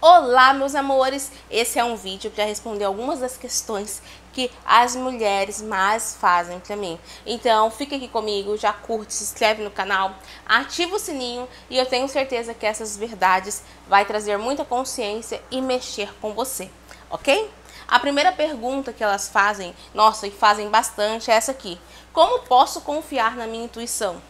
Olá, meus amores! Esse é um vídeo para responder algumas das questões que as mulheres mais fazem para mim. Então, fica aqui comigo, já curte, se inscreve no canal, ativa o sininho e eu tenho certeza que essas verdades vai trazer muita consciência e mexer com você, ok? A primeira pergunta que elas fazem, nossa, e fazem bastante, é essa aqui. Como posso confiar na minha intuição?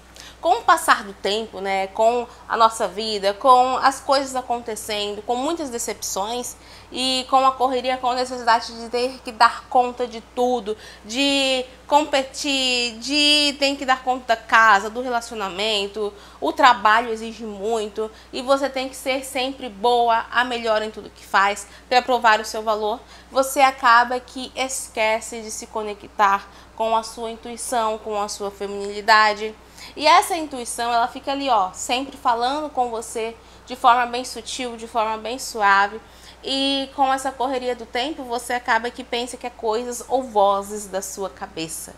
Com o passar do tempo, né, com a nossa vida, com as coisas acontecendo, com muitas decepções e com a correria, com a necessidade de ter que dar conta de tudo, de competir, de ter que dar conta da casa, do relacionamento, o trabalho exige muito e você tem que ser sempre boa, a melhor em tudo que faz para provar o seu valor, você acaba que esquece de se conectar com a sua intuição, com a sua feminilidade. E essa intuição, ela fica ali, ó, sempre falando com você de forma bem sutil, de forma bem suave. E com essa correria do tempo, você acaba que pensa que é coisas ou vozes da sua cabeça.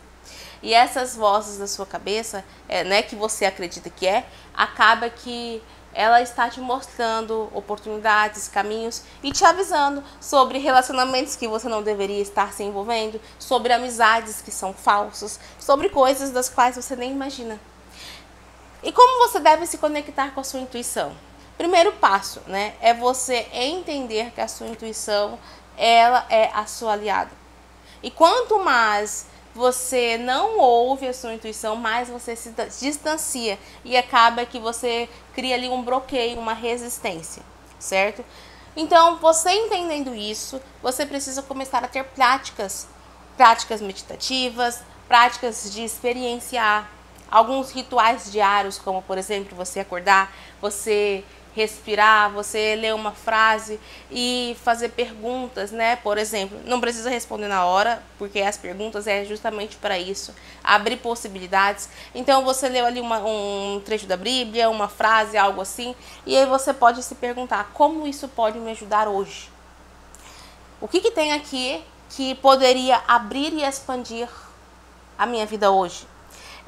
E essas vozes da sua cabeça, né, que você acredita que acaba que ela está te mostrando oportunidades, caminhos e te avisando sobre relacionamentos que você não deveria estar se envolvendo, sobre amizades que são falsas, sobre coisas das quais você nem imagina. E como você deve se conectar com a sua intuição? Primeiro passo, né, é você entender que a sua intuição, ela é a sua aliada. E quanto mais você não ouve a sua intuição, mais você se distancia e acaba que você cria ali um bloqueio, uma resistência, certo? Então, você entendendo isso, você precisa começar a ter práticas meditativas, práticas de experienciar, alguns rituais diários, como por exemplo, você acordar, você respirar, você ler uma frase e fazer perguntas, né? Por exemplo, não precisa responder na hora, porque as perguntas é justamente para isso, abrir possibilidades. Então você leu ali um trecho da Bíblia, uma frase, algo assim, e aí você pode se perguntar, como isso pode me ajudar hoje? O que tem aqui que poderia abrir e expandir a minha vida hoje?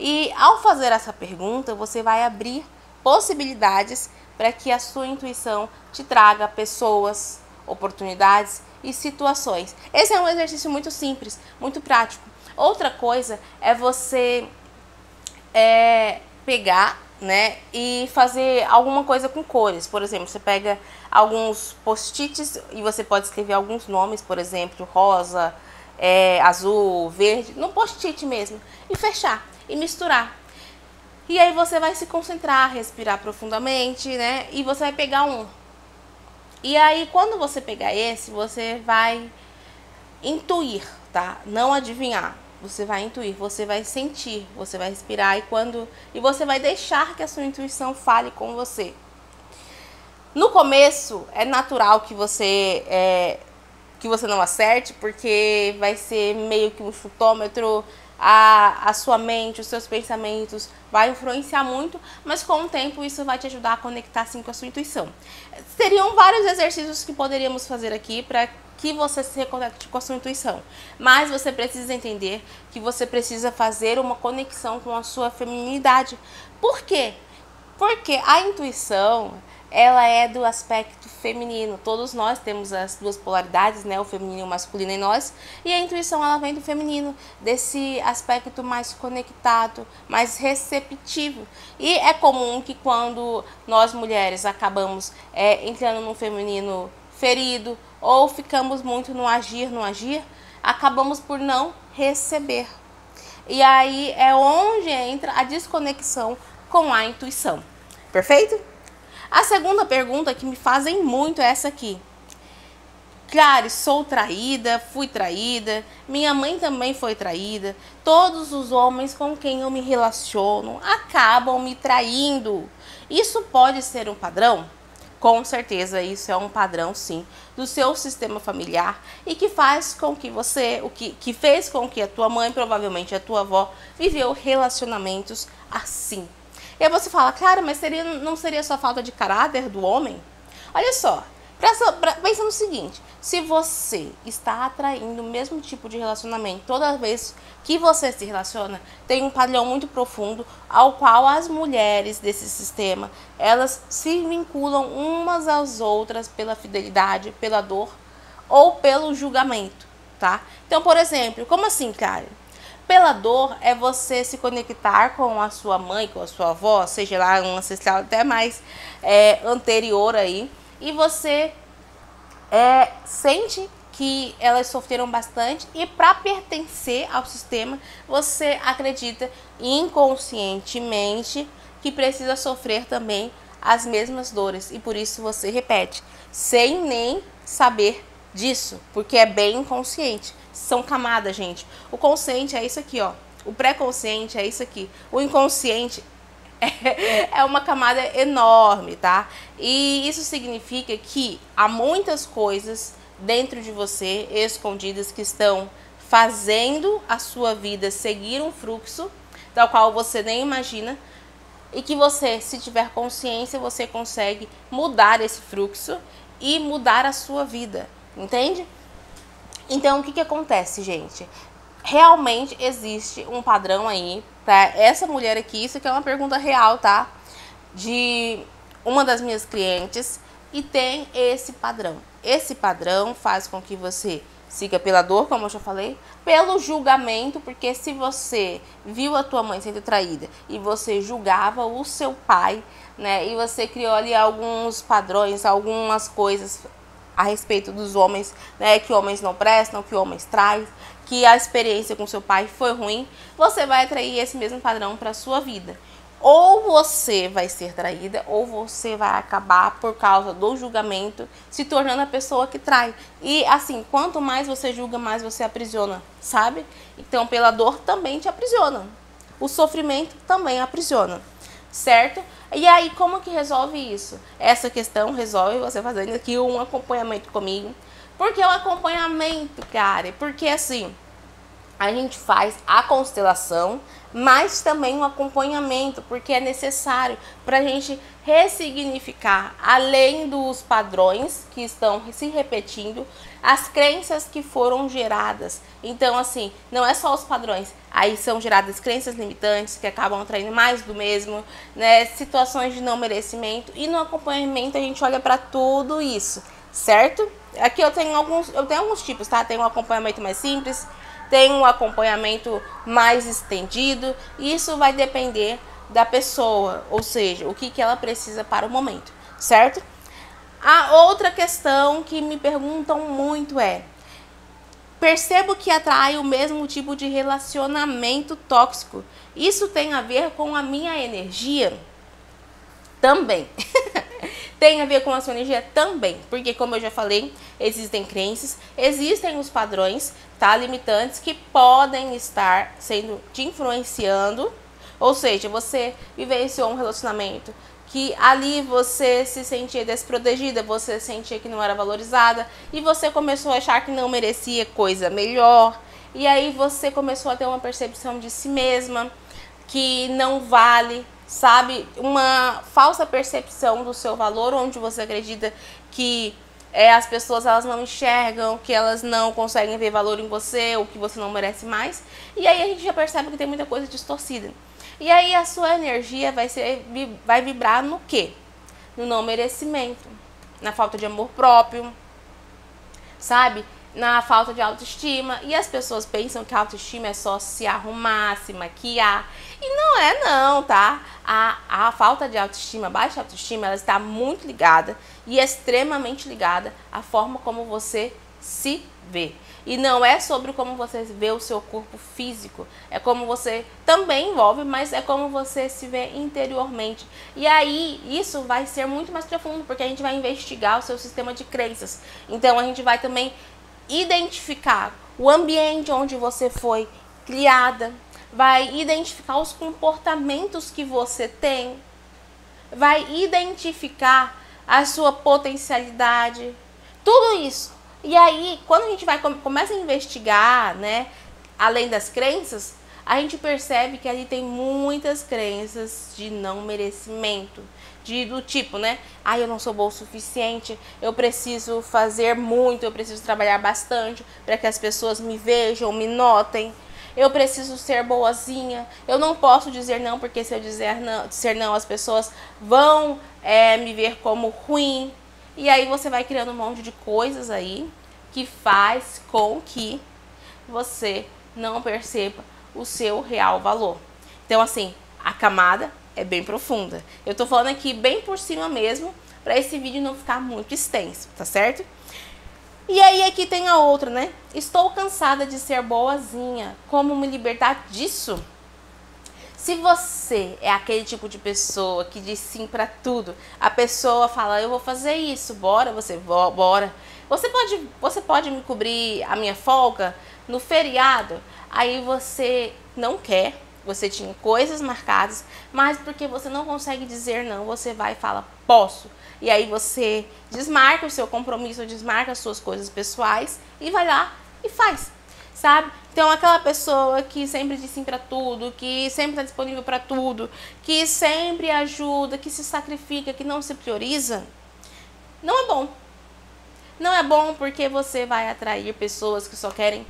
E ao fazer essa pergunta, você vai abrir possibilidades para que a sua intuição te traga pessoas, oportunidades e situações. Esse é um exercício muito simples, muito prático. Outra coisa é você pegar, né, e fazer alguma coisa com cores. Por exemplo, você pega alguns post-its e você pode escrever alguns nomes, por exemplo, rosa, azul, verde, no post-it mesmo, e fechar e misturar. E aí você vai se concentrar, respirar profundamente, né? E você vai pegar um. E aí quando você pegar esse, você vai intuir, tá? Não adivinhar. Você vai intuir, você vai sentir, você vai respirar e você vai deixar que a sua intuição fale com você. No começo é natural que você não acerte, porque vai ser meio que um chutômetro. A sua mente, os seus pensamentos vai influenciar muito, mas com o tempo isso vai te ajudar a conectar sim com a sua intuição. Seriam vários exercícios que poderíamos fazer aqui para que você se reconecte com a sua intuição, mas você precisa entender que você precisa fazer uma conexão com a sua feminilidade. Por quê? Porque a intuição, ela é do aspecto feminino. Todos nós temos as duas polaridades, né? O feminino e o masculino em nós. E a intuição, ela vem do feminino, desse aspecto mais conectado, mais receptivo. E é comum que quando nós mulheres acabamos entrando no feminino ferido ou ficamos muito no agir, acabamos por não receber. E aí é onde entra a desconexão com a intuição. Perfeito? A segunda pergunta que me fazem muito é essa aqui. Claro, sou traída, fui traída, minha mãe também foi traída, todos os homens com quem eu me relaciono acabam me traindo. Isso pode ser um padrão? Com certeza isso é um padrão, sim, do seu sistema familiar e que faz com que que fez com que a tua mãe, provavelmente a tua avó, viveu relacionamentos assim. E aí você fala, cara, mas não seria só falta de caráter do homem? Olha só, Pensa no seguinte, se você está atraindo o mesmo tipo de relacionamento toda vez que você se relaciona, tem um padrão muito profundo ao qual as mulheres desse sistema, elas se vinculam umas às outras pela fidelidade, pela dor ou pelo julgamento, tá? Então, por exemplo, como assim, cara? Pela dor é você se conectar com a sua mãe, com a sua avó, seja lá um ancestral até mais anterior aí, e você sente que elas sofreram bastante e para pertencer ao sistema, você acredita inconscientemente que precisa sofrer também as mesmas dores e por isso você repete, sem nem saber disso, porque é bem inconsciente. São camadas, gente. O consciente é isso aqui, ó. O pré-consciente é isso aqui. O inconsciente é uma camada enorme, tá? E isso significa que há muitas coisas dentro de você, escondidas, que estão fazendo a sua vida seguir um fluxo, tal qual você nem imagina, e que você, se tiver consciência, você consegue mudar esse fluxo e mudar a sua vida, entende? Então, o que acontece, gente? Realmente existe um padrão aí para essa mulher aqui. Isso aqui é uma pergunta real, tá? De uma das minhas clientes. E tem esse padrão. Esse padrão faz com que você siga pela dor, como eu já falei, pelo julgamento, porque se você viu a tua mãe sendo traída e você julgava o seu pai, né? E você criou ali alguns padrões, algumas coisas a respeito dos homens, né, que homens não prestam, que homens traem, que a experiência com seu pai foi ruim, você vai atrair esse mesmo padrão para a sua vida. Ou você vai ser traída, ou você vai acabar, por causa do julgamento, se tornando a pessoa que trai. E assim, quanto mais você julga, mais você aprisiona, sabe? Então, pela dor também te aprisiona. O sofrimento também aprisiona, certo? E aí, como que resolve isso? Essa questão resolve você fazendo aqui um acompanhamento comigo. Porque o acompanhamento, cara, porque assim, a gente faz a constelação, mas também um acompanhamento, porque é necessário para a gente ressignificar, além dos padrões que estão se repetindo, as crenças que foram geradas. Então, assim, não é só os padrões, aí são geradas crenças limitantes que acabam atraindo mais do mesmo, né? Situações de não merecimento, e no acompanhamento a gente olha para tudo isso, certo? Aqui eu tenho alguns tipos, tá? Tem um acompanhamento mais simples, tem um acompanhamento mais estendido, e isso vai depender da pessoa, ou seja, o que ela precisa para o momento, certo? A outra questão que me perguntam muito é: percebo que atrai o mesmo tipo de relacionamento tóxico. Isso tem a ver com a minha energia? Também. Tem a ver com a sua energia também, porque como eu já falei, existem crenças, existem os padrões, tá, limitantes que podem estar sendo te influenciando, ou seja, você vivenciou um relacionamento que ali você se sentia desprotegida, você sentia que não era valorizada e você começou a achar que não merecia coisa melhor, e aí você começou a ter uma percepção de si mesma que não vale, sabe, uma falsa percepção do seu valor, onde você acredita que as pessoas elas não enxergam, que elas não conseguem ver valor em você, ou que você não merece mais. E aí a gente já percebe que tem muita coisa distorcida. E aí a sua energia vai vibrar no quê? No não merecimento, na falta de amor próprio, sabe? Na falta de autoestima. E as pessoas pensam que a autoestima é só se arrumar, se maquiar. E não é não, tá? A falta de autoestima, baixa autoestima, ela está muito ligada e extremamente ligada à forma como você se vê. E não é sobre como você vê o seu corpo físico, é como você também envolve, mas é como você se vê interiormente. E aí isso vai ser muito mais profundo, porque a gente vai investigar o seu sistema de crenças. Então a gente vai também identificar o ambiente onde você foi criada, vai identificar os comportamentos que você tem, vai identificar a sua potencialidade, tudo isso. E aí, quando a gente começa a investigar, né, além das crenças, a gente percebe que ali tem muitas crenças de não merecimento. Do tipo, né? Eu não sou boa o suficiente, eu preciso fazer muito, eu preciso trabalhar bastante para que as pessoas me vejam, me notem. Eu preciso ser boazinha, eu não posso dizer não, porque se eu dizer não, as pessoas vão me ver como ruim. E aí você vai criando um monte de coisas aí que faz com que você não perceba o seu real valor. Então, assim, a camada é bem profunda. Eu tô falando aqui bem por cima mesmo, para esse vídeo não ficar muito extenso, tá certo? E aí aqui tem a outra, né? Estou cansada de ser boazinha. Como me libertar disso? Se você é aquele tipo de pessoa que diz sim pra tudo, a pessoa fala, eu vou fazer isso, bora, bora. Você pode me cobrir a minha folga no feriado? Aí você não quer. Você tinha coisas marcadas, mas porque você não consegue dizer não, você vai e fala, posso. E aí você desmarca o seu compromisso, desmarca as suas coisas pessoais e vai lá e faz, sabe? Então aquela pessoa que sempre diz sim pra tudo, que sempre está disponível para tudo, que sempre ajuda, que se sacrifica, que não se prioriza, não é bom. Não é bom porque você vai atrair pessoas que só querem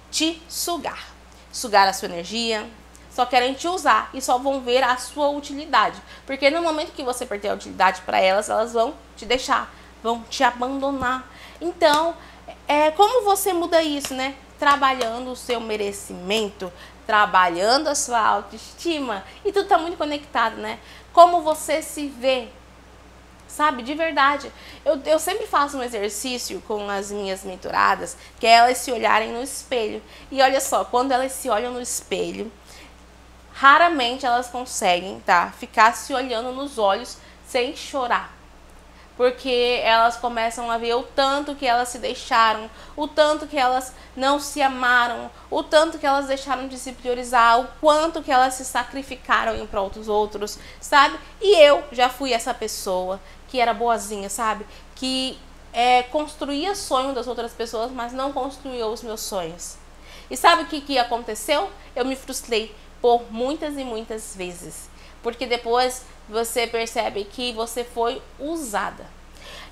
te sugar. Sugar a sua energia, só querem te usar e só vão ver a sua utilidade. Porque no momento que você perder a utilidade para elas, elas vão te deixar, vão te abandonar. Então, como você muda isso, né? Trabalhando o seu merecimento, trabalhando a sua autoestima. E tudo está muito conectado, né? Como você se vê, sabe? De verdade. Eu sempre faço um exercício com as minhas mentoradas, que é elas se olharem no espelho. E olha só, quando elas se olham no espelho, raramente elas conseguem, tá? Ficar se olhando nos olhos sem chorar. Porque elas começam a ver o tanto que elas se deixaram, o tanto que elas não se amaram, o tanto que elas deixaram de se priorizar, o quanto que elas se sacrificaram em prol dos outros, sabe? E eu já fui essa pessoa que era boazinha, sabe? Que construía sonho das outras pessoas, mas não construía os meus sonhos. E sabe o que aconteceu? Eu me frustrei por muitas e muitas vezes, porque depois você percebe que você foi usada.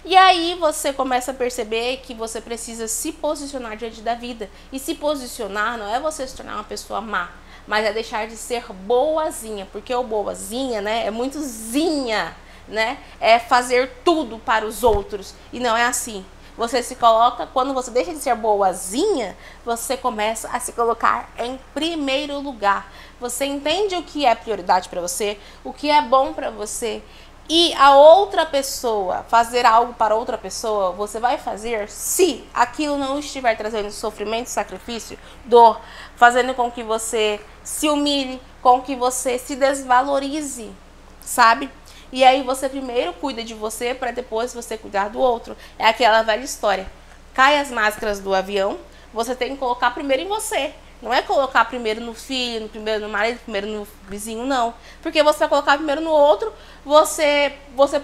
E aí você começa a perceber que você precisa se posicionar diante da vida. E se posicionar não é você se tornar uma pessoa má, mas é deixar de ser boazinha, porque o boazinha, né, é muito zinha, né? É fazer tudo para os outros, e não é assim. Você se coloca, quando você deixa de ser boazinha, você começa a se colocar em primeiro lugar. Você entende o que é prioridade para você, o que é bom para você. E a outra pessoa, fazer algo para outra pessoa, você vai fazer se aquilo não estiver trazendo sofrimento, sacrifício, dor, fazendo com que você se humilhe, com que você se desvalorize, sabe? E aí você primeiro cuida de você para depois você cuidar do outro. É aquela velha história. Cai as máscaras do avião, você tem que colocar primeiro em você. Não é colocar primeiro no filho, primeiro no marido, primeiro no vizinho, não. Porque você vai colocar primeiro no outro, você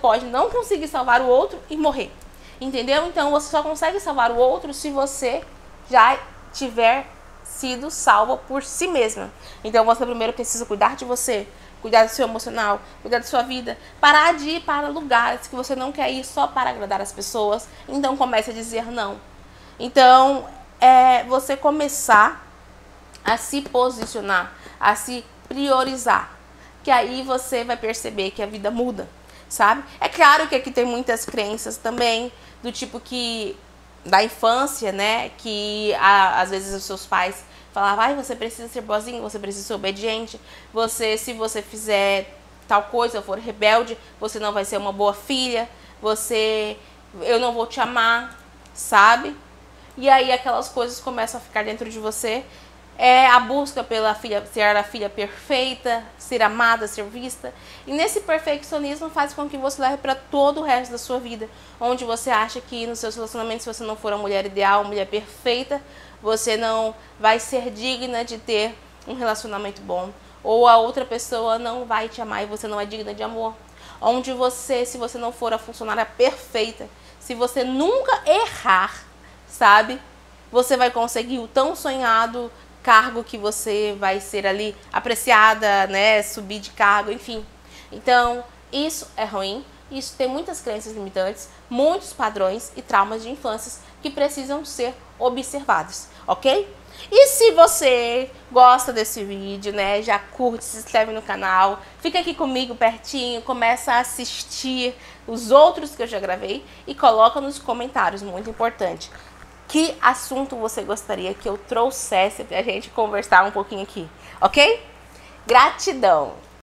pode não conseguir salvar o outro e morrer. Entendeu? Então você só consegue salvar o outro se você já tiver sido salvo por si mesma. Então você primeiro precisa cuidar de você, cuidar do seu emocional, cuidar da sua vida, parar de ir para lugares que você não quer ir só para agradar as pessoas. Então comece a dizer não. Então você começar a se posicionar, a se priorizar, que aí você vai perceber que a vida muda, sabe? É claro que aqui tem muitas crenças também, do tipo que da infância, né, que às vezes os seus pais falavam, você precisa ser boazinho, você precisa ser obediente, se você fizer tal coisa, for rebelde, você não vai ser uma boa filha, eu não vou te amar, sabe? E aí aquelas coisas começam a ficar dentro de você. A busca pela filha, ser a filha perfeita, ser amada, ser vista. E nesse perfeccionismo faz com que você leve para todo o resto da sua vida. Onde você acha que nos seus relacionamentos, se você não for a mulher ideal, a mulher perfeita, você não vai ser digna de ter um relacionamento bom. Ou a outra pessoa não vai te amar e você não é digna de amor. Onde se você não for a funcionária perfeita, se você nunca errar, sabe? Você vai conseguir o tão sonhado cargo que você vai ser ali apreciada, né, subir de cargo, enfim. Então, isso é ruim, isso tem muitas crenças limitantes, muitos padrões e traumas de infância que precisam ser observados, ok? E se você gosta desse vídeo, né, já curte, se inscreve no canal, fica aqui comigo pertinho, começa a assistir os outros que eu já gravei e coloca nos comentários, muito importante, que assunto você gostaria que eu trouxesse pra gente conversar um pouquinho aqui, ok? Gratidão!